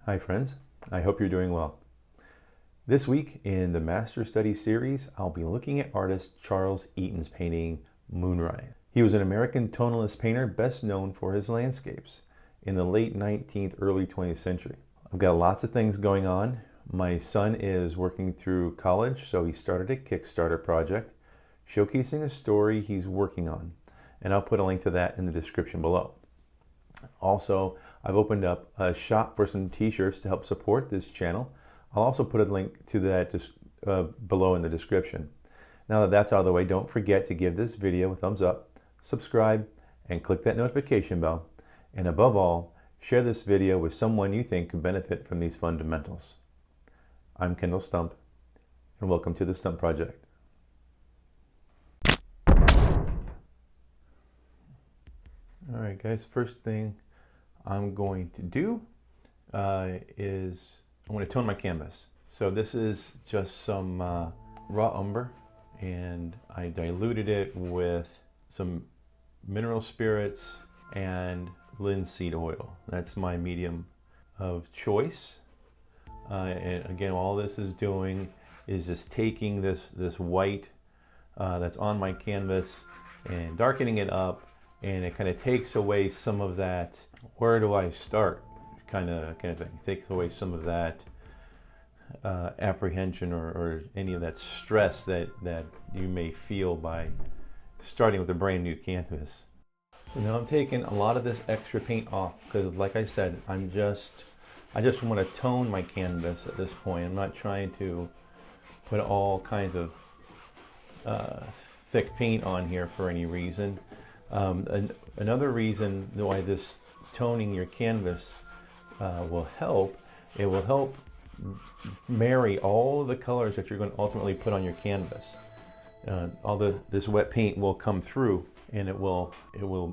Hi friends, I hope you're doing well. This week in the Master Study series, I'll be looking at artist Charles Eaton's painting, Moonrise. He was an American tonalist painter best known for his landscapes in the late 19th, early 20th century. I've got lots of things going on. My son is working through college, so he started a Kickstarter project showcasing a story he's working on, and I'll put a link to that in the description below. Also, I've opened up a shop for some t-shirts to help support this channel. I'll also put a link to that just below in the description. Now that that's out of the way, don't forget to give this video a thumbs up, subscribe, and click that notification bell. And above all, share this video with someone you think could benefit from these fundamentals. I'm Kendall Stump, and welcome to the Stump Project. All right, guys, first thing I'm going to do is I want to tone my canvas. So this is just some raw umber, and I diluted it with some mineral spirits and linseed oil. That's my medium of choice. And again, all this is doing is just taking this white that's on my canvas and darkening it up, and it kind of takes away some of that where do I start kind of thing. It takes away some of that apprehension or any of that stress that you may feel by starting with a brand new canvas. So now I'm taking a lot of this extra paint off because, like I said, I just want to tone my canvas at this point. I'm not trying to put all kinds of thick paint on here for any reason. Another reason why this toning your canvas will help, it will help marry all of the colors that you're going to ultimately put on your canvas. This wet paint will come through, and it will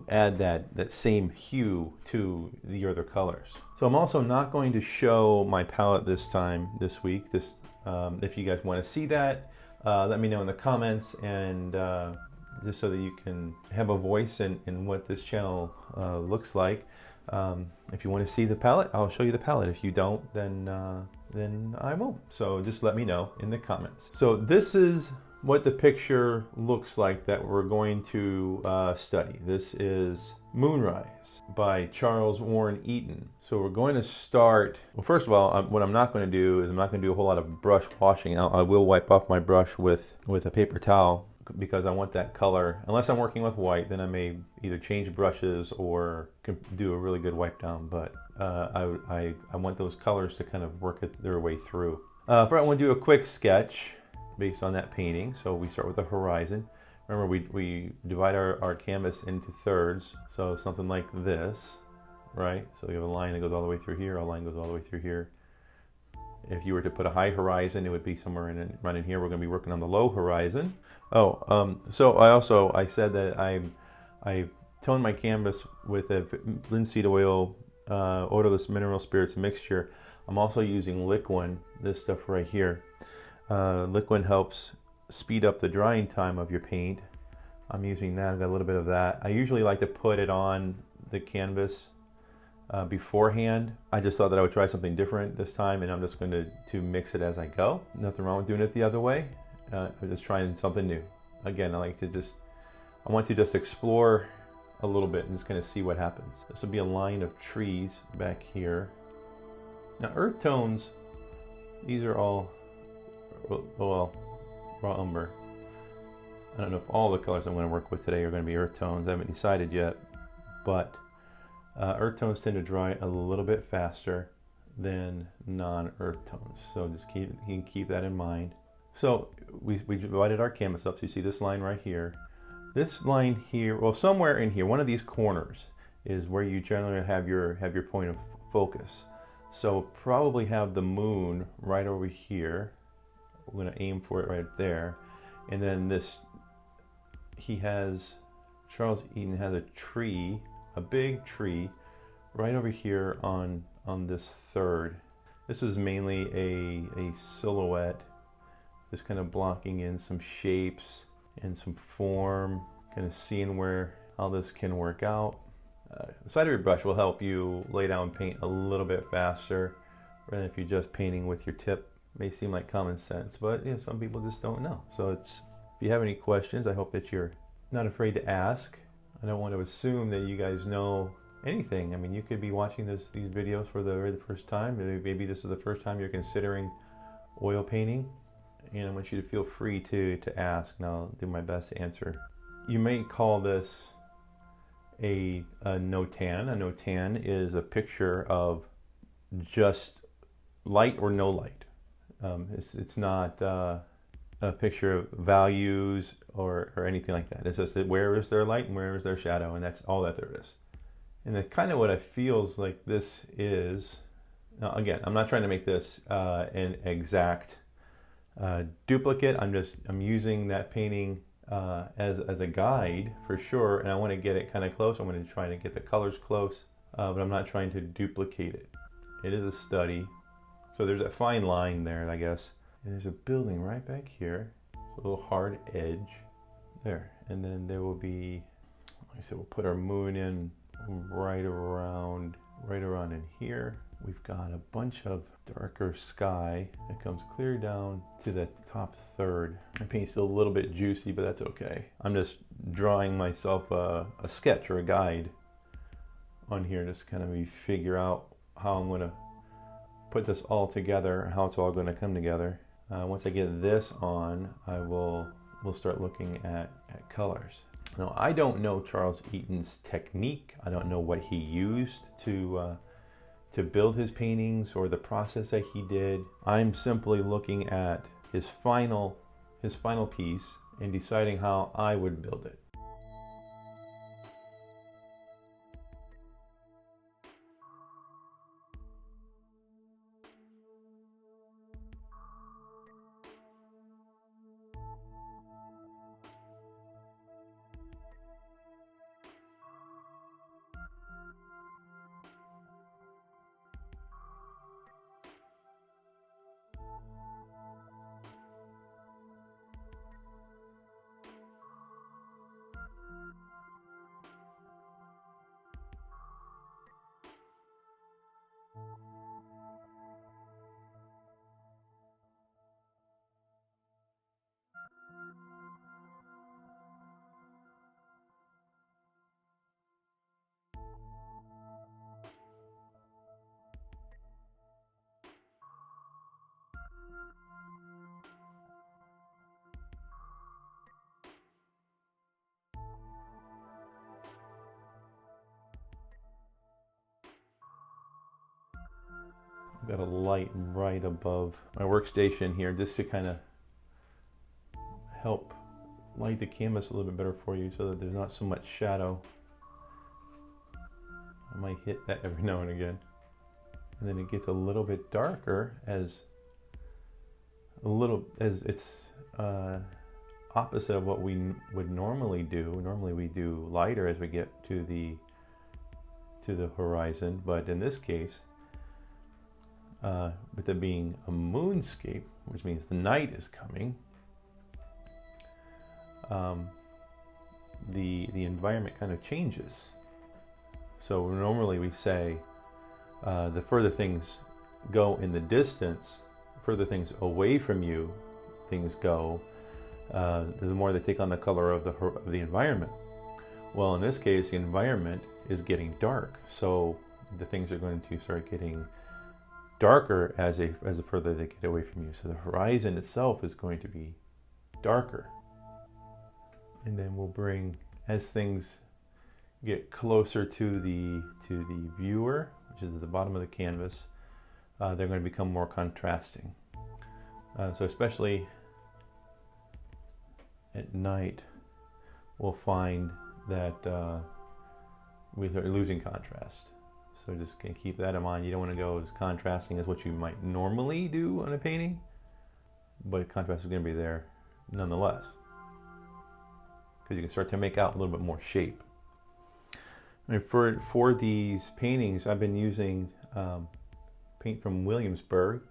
add that same hue to the other colors. So I'm also not going to show my palette this week. If you guys want to see that, let me know in the comments, and just so that you can have a voice in what this channel looks like. If you want to see the palette, I'll show you the palette. If you don't, then I won't. So just let me know in the comments. So this is what the picture looks like that we're going to study. This is Moonrise by Charles Eaton. So we're going to start, well, first of all, what I'm not going to do is I'm not going to do a whole lot of brush washing. I will wipe off my brush with a paper towel, because I want that color. Unless I'm working with white, then I may either change brushes or do a really good wipe down, but I want those colors to kind of work their way through. First I want to do a quick sketch based on that painting. So we start with the horizon. Remember, we divide our canvas into thirds, so something like this, right? So you have a line that goes all the way through here, a line goes all the way through here. If you were to put a high horizon, it would be somewhere right in here. We're going to be working on the low horizon. So I said that I toned my canvas with a linseed oil, odorless mineral spirits mixture. I'm also using liquid, this stuff right here. Liquid helps speed up the drying time of your paint. I'm using that. I've got a little bit of that. I usually like to put it on the canvas beforehand. I just thought that I would try something different this time, and I'm just going to mix it as I go. Nothing wrong with doing it the other way. I'm just trying something new. Again, I want to just explore a little bit and just kind of see what happens. This will be a line of trees back here. Now, earth tones, these are all, well, raw umber. I don't know if all the colors I'm going to work with today are going to be earth tones. I haven't decided yet, but earth tones tend to dry a little bit faster than non-earth tones. So just you can keep that in mind. So we divided our canvas up. So you see this line right here. This line here, well, somewhere in here, one of these corners is where you generally have your point of focus. So probably have the moon right over here. We're going to aim for it right there. And then Charles Eaton has a tree, a big tree, right over here on this third. This is mainly a silhouette, just kind of blocking in some shapes and some form, kind of seeing how this can work out. The side of your brush will help you lay down paint a little bit faster. rather than if you're just painting with your tip. May seem like common sense, but you know, some people just don't know. So if you have any questions, I hope that you're not afraid to ask. I don't want to assume that you guys know anything. I mean, you could be watching these videos for the very first time. Maybe this is the first time you're considering oil painting, and I want you to feel free to ask, and I'll do my best to answer. You may call this a no-tan. A no-tan is a picture of just light or no light. It's not a picture of values or anything like that. It's just that where is their light and where is their shadow, and that's all that there is. And that's kind of what it feels like this is. Now, again, I'm not trying to make this an exact duplicate. I'm using that painting as a guide for sure, and I want to get it kind of close. I'm going to try to get the colors close, but I'm not trying to duplicate it. It is a study, so there's a fine line there, I guess. And there's a building right back here. It's a little hard edge there, and then there will be, like I said, we'll put our moon in right around in here. We've got a bunch of darker sky that comes clear down to the top third. My paint's still a little bit juicy, but that's okay. I'm just drawing myself a sketch or a guide on here, just kind of figure out how I'm going to put this all together, how it's all going to come together. Once I get this on, we'll start looking at colors. Now, I don't know Charles Eaton's technique. I don't know what he used to build his paintings or the process that he did. I'm simply looking at his final piece and deciding how I would build it. I've got a light right above my workstation here just to kind of help light the canvas a little bit better for you so that there's not so much shadow. I might hit that every now and again. And then it gets a little bit darker as it's opposite of what we would normally do. Normally we do lighter as we get to the horizon, but in this case, with it being a moonscape, which means the night is coming, the environment kind of changes. So normally we say the further things go in the distance, further things away from you things go, the more they take on the color of the environment. Well, in this case, the environment is getting dark, so the things are going to start getting darker as the further they get away from you. So the horizon itself is going to be darker. And then we'll bring, as things get closer to the viewer, which is at the bottom of the canvas, they're going to become more contrasting. So especially at night, we'll find that we start losing contrast. So just gonna keep that in mind. You don't want to go as contrasting as what you might normally do on a painting, but contrast is going to be there nonetheless, because you can start to make out a little bit more shape. I mean, for these paintings, I've been using paint from Williamsburg.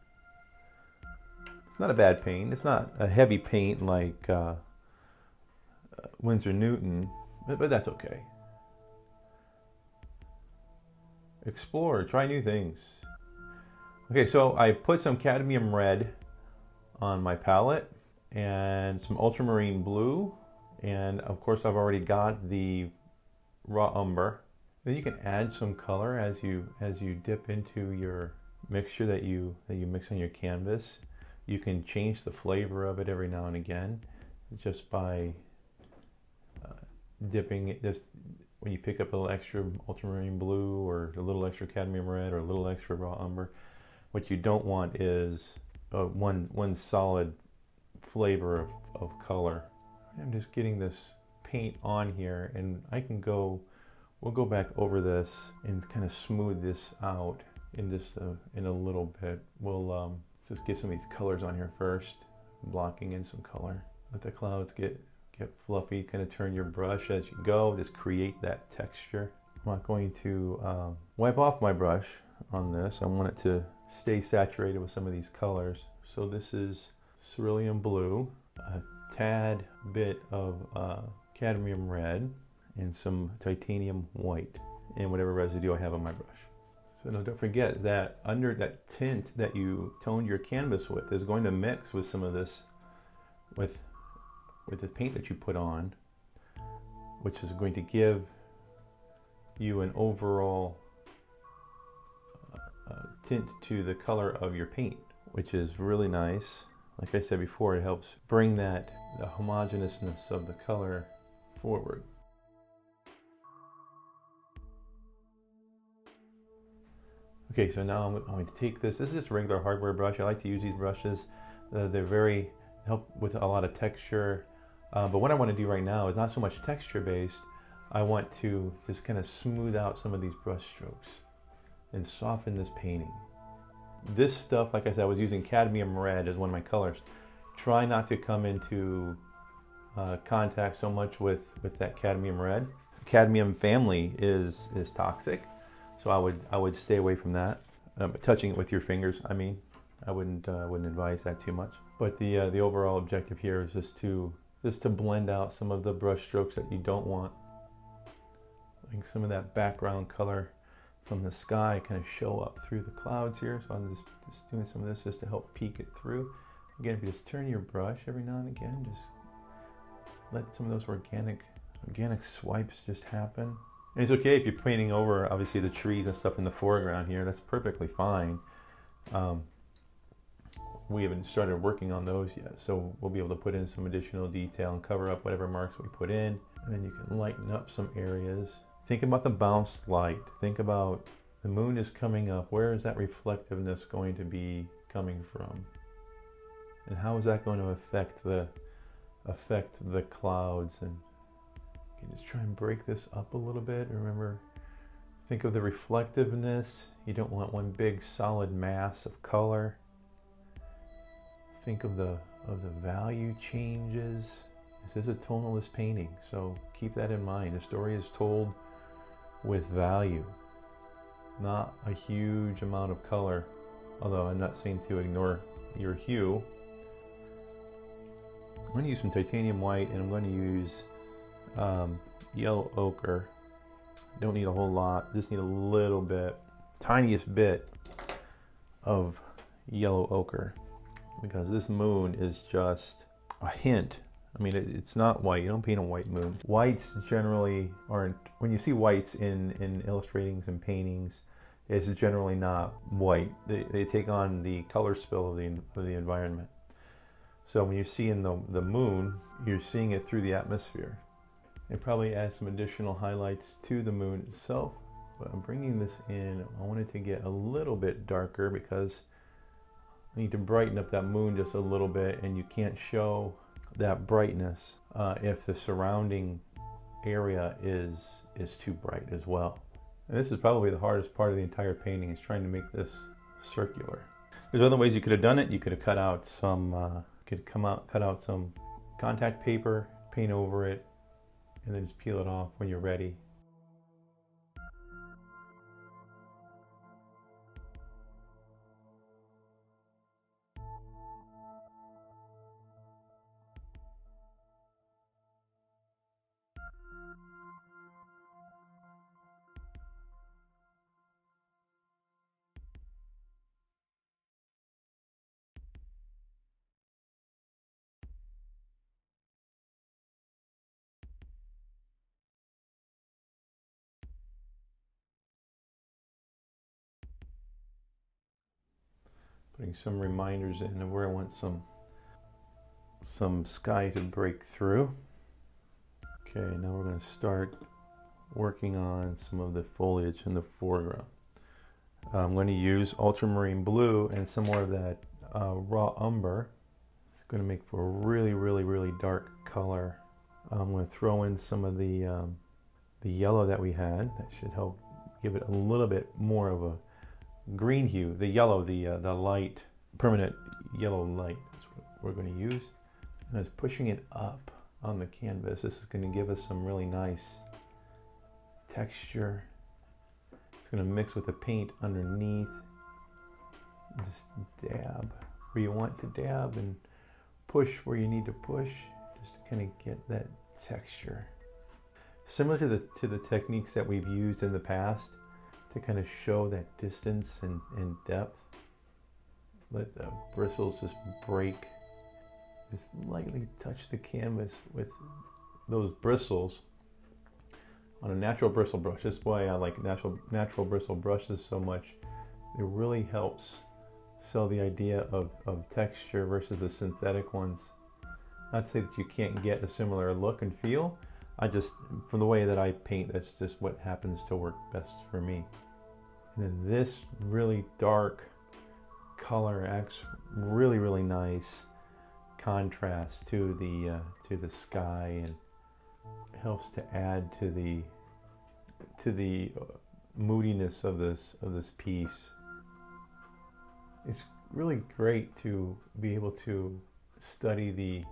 It's not a bad paint. It's not a heavy paint like Winsor Newton, but that's okay. Explore, try new things. Okay, so I put some cadmium red on my palette and some ultramarine blue, and of course I've already got the raw umber. Then you can add some color as you dip into your mixture that you mix on your canvas. You can change the flavor of it every now and again just by dipping it. Just when you pick up a little extra ultramarine blue or a little extra cadmium red or a little extra raw umber, what you don't want is one solid flavor of color. I'm just getting this paint on here, and we'll go back over this and kind of smooth this out in just in a little bit. We'll just get some of these colors on here first, blocking in some color. Let the clouds get fluffy, kind of turn your brush as you go, just create that texture. I'm not going to wipe off my brush on this. I want it to stay saturated with some of these colors. So this is cerulean blue, a tad bit of cadmium red, and some titanium white, and whatever residue I have on my brush. So now don't forget that under that tint that you toned your canvas with is going to mix with some of this, with the paint that you put on, which is going to give you an overall tint to the color of your paint, which is really nice. Like I said before, it helps bring the homogeneousness of the color forward. Okay, so now I'm going to take this. This is just a regular hardware brush. I like to use these brushes. They're help with a lot of texture. But what I want to do right now is not so much texture based. I want to just kind of smooth out some of these brush strokes and soften this painting. This stuff, like I said, I was using cadmium red as one of my colors. Try not to come into contact so much with that cadmium red. Cadmium family is toxic, so I would stay away from that. Touching it with your fingers, I mean, I wouldn't advise that too much. But the overall objective here is just to blend out some of the brush strokes that you don't want. Like some of that background color from the sky kind of show up through the clouds here. So I'm just doing some of this just to help peek it through. Again, if you just turn your brush every now and again, just let some of those organic swipes just happen. And it's okay if you're painting over, obviously, the trees and stuff in the foreground here. That's perfectly fine. We haven't started working on those yet, so we'll be able to put in some additional detail and cover up whatever marks we put in. And then you can lighten up some areas. Think about the bounced light. Think about the moon is coming up. Where is that reflectiveness going to be coming from? And how is that going to affect the clouds? And you can just try and break this up a little bit. Remember, think of the reflectiveness. You don't want one big solid mass of color. Think of the value changes. This is a tonalist painting, so keep that in mind. The story is told with value, not a huge amount of color, although I'm not saying to ignore your hue. I'm going to use some titanium white, and I'm going to use yellow ochre. Don't need a whole lot, just need a little bit, tiniest bit of yellow ochre, because this moon is just a hint. I mean, it's not white. You don't paint a white moon. Whites generally aren't, when you see whites in illustratings and paintings, it's generally not white. They take on the color spill of the environment. So when you see in the moon, you're seeing it through the atmosphere. It probably adds some additional highlights to the moon itself. But I'm bringing this in. I want it to get a little bit darker because I need to brighten up that moon just a little bit, and you can't show that brightness if the surrounding area is too bright as well. And this is probably the hardest part of the entire painting, is trying to make this circular. There's other ways you could have done it. You could have cut out some contact paper, paint over it, and then just peel it off when you're ready. Putting some reminders in of where I want some sky to break through. Okay, now we're going to start working on some of the foliage in the foreground. I'm going to use ultramarine blue and some more of that raw umber. It's going to make for a really dark color. I'm going to throw in some of the yellow that we had. That should help give it a little bit more of a green hue. The yellow, the light, permanent yellow light is what we're going to use. And I was pushing it up on the canvas. This is going to give us some really nice texture. It's going to mix with the paint underneath. Just dab where you want to dab and push where you need to push, just to kind of get that texture. Similar to the techniques that we've used in the past to kind of show that distance and depth. Let the bristles just break. Just lightly touch the canvas with those bristles on a natural bristle brush. That's why I like natural bristle brushes so much. It really helps sell the idea of texture versus the synthetic ones. Not to say that you can't get a similar look and feel. I just, from the way that I paint, that's just what happens to work best for me. And then this really dark color acts really nice contrast to the sky, and helps to add to the moodiness of this piece. It's really great to be able to study the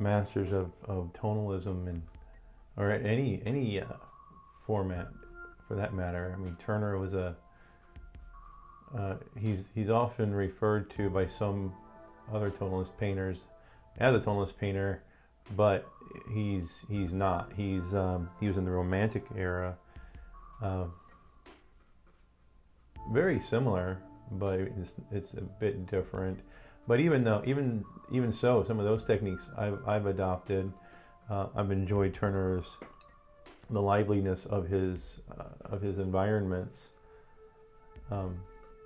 masters of tonalism, and or any format for that matter. I mean, Turner was he's often referred to by some other tonalist painters as a tonalist painter, but he's not. He was in the Romantic era. Very similar, but it's a bit different. But even so, some of those techniques I've adopted. I've enjoyed Turner's, the liveliness of his environments.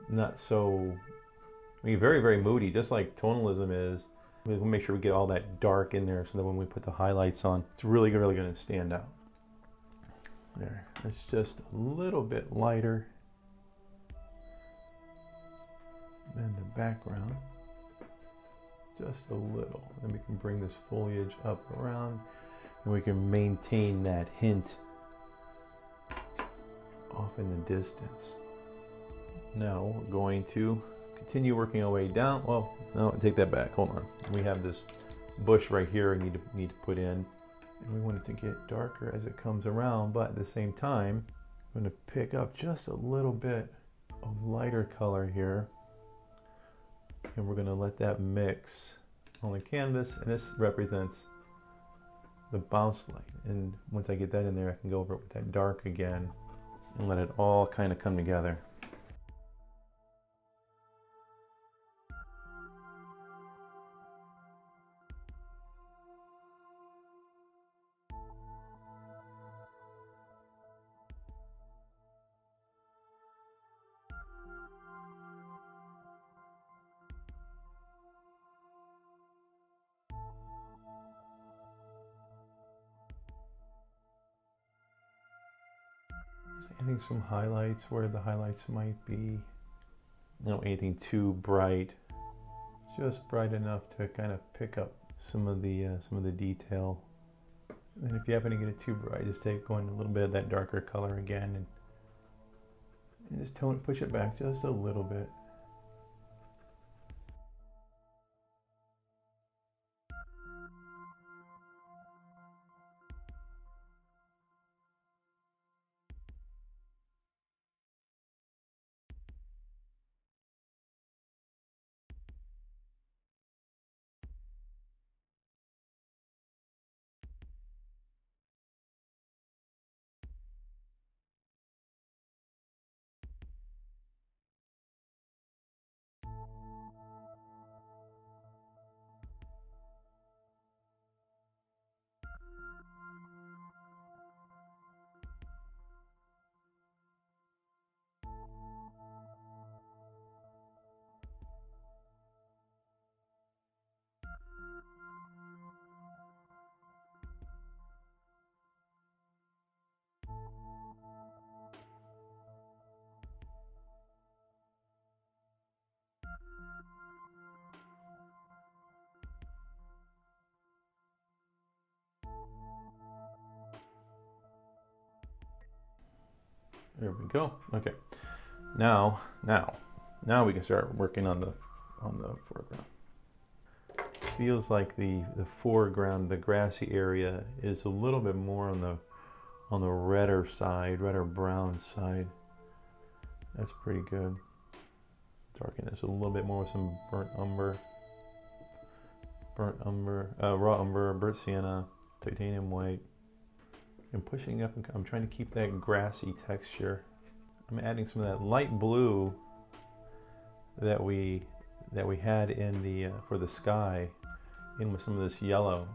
Not so, I mean, very moody, just like tonalism is. We'll make sure we get all that dark in there so that when we put the highlights on, it's really going to stand out. There, it's just a little bit lighter than the background. Just a little. Then we can bring this foliage up around, and we can maintain that hint off in the distance. Now we're going to continue working our way down. Well, no, take that back. Hold on. We have this bush right here we need to put in, and we want it to get darker as it comes around, but at the same time, I'm going to pick up just a little bit of lighter color here, and we're going to let that mix on the canvas, and this represents the bounce light. And once I get that in there, I can go over it with that dark again and let it all kind of come together. Adding some highlights where the highlights might be, not anything too bright, just bright enough to kind of pick up some of the detail. And if you happen to get it too bright, just go in a little bit of that darker color again, and just push it back just a little bit. There we go. Okay. Now we can start working on the foreground. Feels like the foreground, the grassy area, is a little bit more on the redder side, redder brown side. That's pretty good. Darken this a little bit more with some raw umber, burnt sienna, titanium white. I'm pushing up and I'm trying to keep that grassy texture. I'm adding some of that light blue that we had in the for the sky, in with some of this yellow,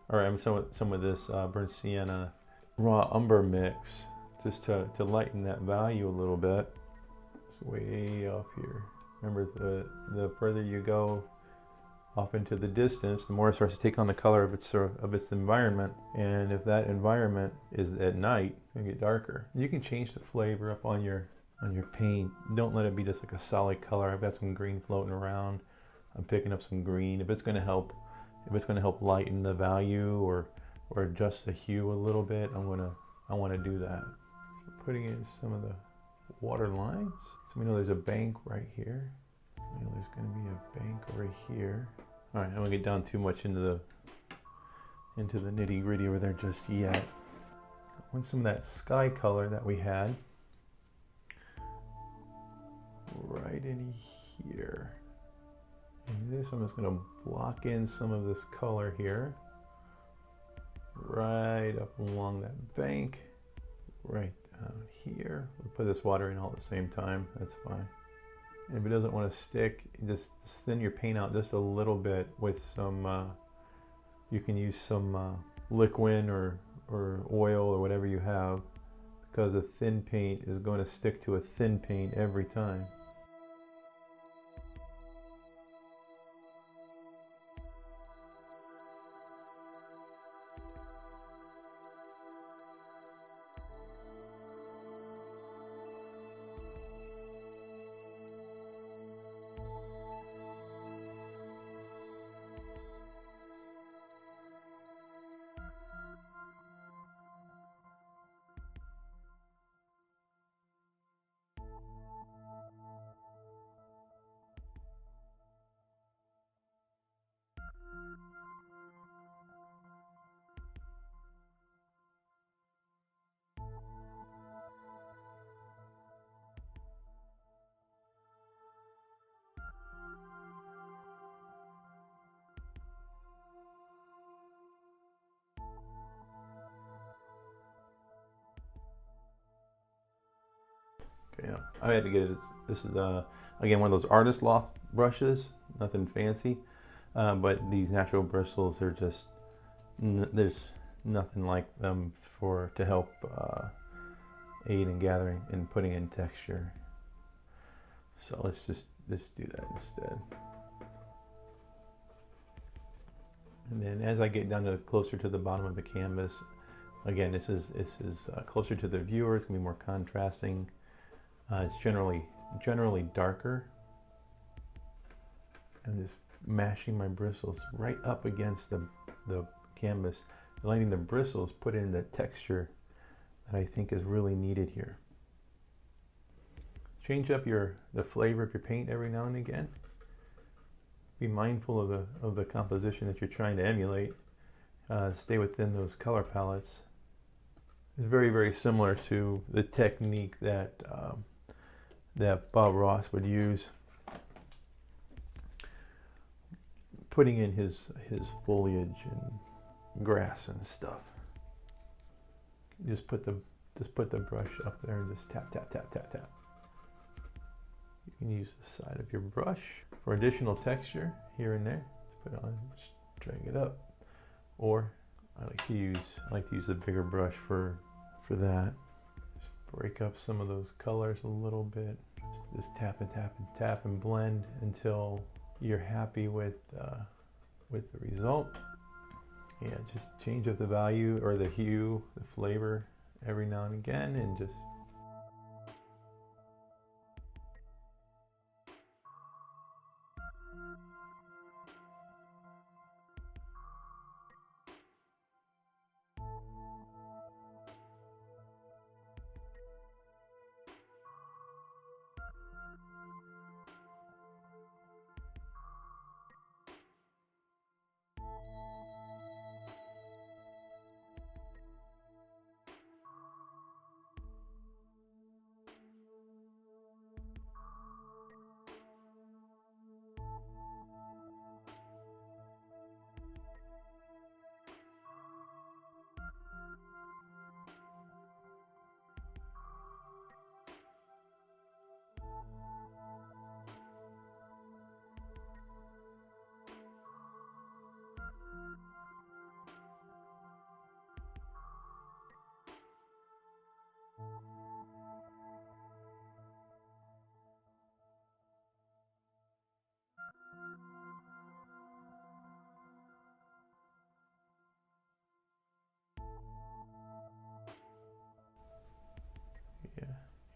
or some of this burnt sienna raw umber mix, just to lighten that value a little bit. It's way off here. Remember, the further you go off into the distance, the more it starts to take on the color of its environment. And if that environment is at night, it's gonna get darker. You can change the flavor up on your paint. Don't let it be just like a solid color. I've got some green floating around. I'm picking up some green. If it's gonna help lighten the value or adjust the hue a little bit, I want to do that. So putting in some of the water lines. So we know there's a bank right here. We know there's going to be a bank over here. All right, I don't want to get down too much into the nitty gritty over there just yet. I want some of that sky color that we had right in here. And this, I'm just going to block in some of this color here, right up along that bank, right down here. We'll put this water in all at the same time, that's fine. And if it doesn't want to stick, just thin your paint out just a little bit with some, you can use some liquid or oil or whatever you have, because a thin paint is going to stick to a thin paint every time. Okay, yeah, I had to get it. This is again one of those artist loft brushes, nothing fancy, but these natural bristles are just there's nothing like them to help aid in gathering and putting in texture. So let's do that instead. And then as I get down to closer to the bottom of the canvas, again, this is closer to the viewer. It's gonna be more contrasting. It's generally darker. I'm just mashing my bristles right up against the canvas, letting the bristles put in the texture that I think is really needed here. Change up the flavor of your paint every now and again. Be mindful of the composition that you're trying to emulate. Stay within those color palettes. It's very, very similar to the technique that Bob Ross would use, putting in his foliage and grass and stuff. Just put the brush up there and just tap, tap, tap, tap, tap. You can use the side of your brush for additional texture here and there. Just put it on, just drag it up. Or I like to use the bigger brush for that. Just break up some of those colors a little bit. Just tap and tap and tap and blend until you're happy with the result. Yeah, just change up the value or the hue, the flavor every now and again, and just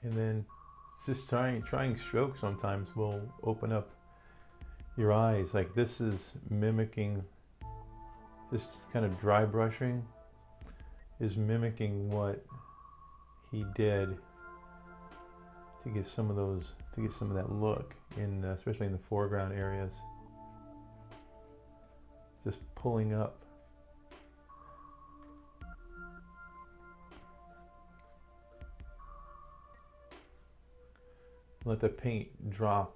And then just trying strokes sometimes will open up your eyes. Like this is mimicking, this kind of dry brushing is mimicking what he did to get some of those, to get some of that look in, especially in the foreground areas. Just pulling up. Let the paint drop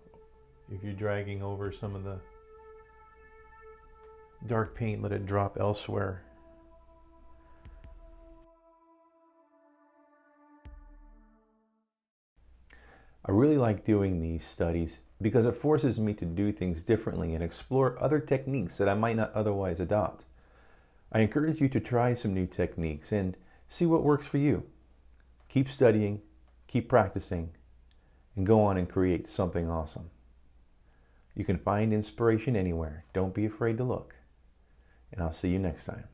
if you're dragging over some of the dark paint, let it drop elsewhere. I really like doing these studies because it forces me to do things differently and explore other techniques that I might not otherwise adopt. I encourage you to try some new techniques and see what works for you. Keep studying, keep practicing, and go on and create something awesome. You can find inspiration anywhere. Don't be afraid to look. And I'll see you next time.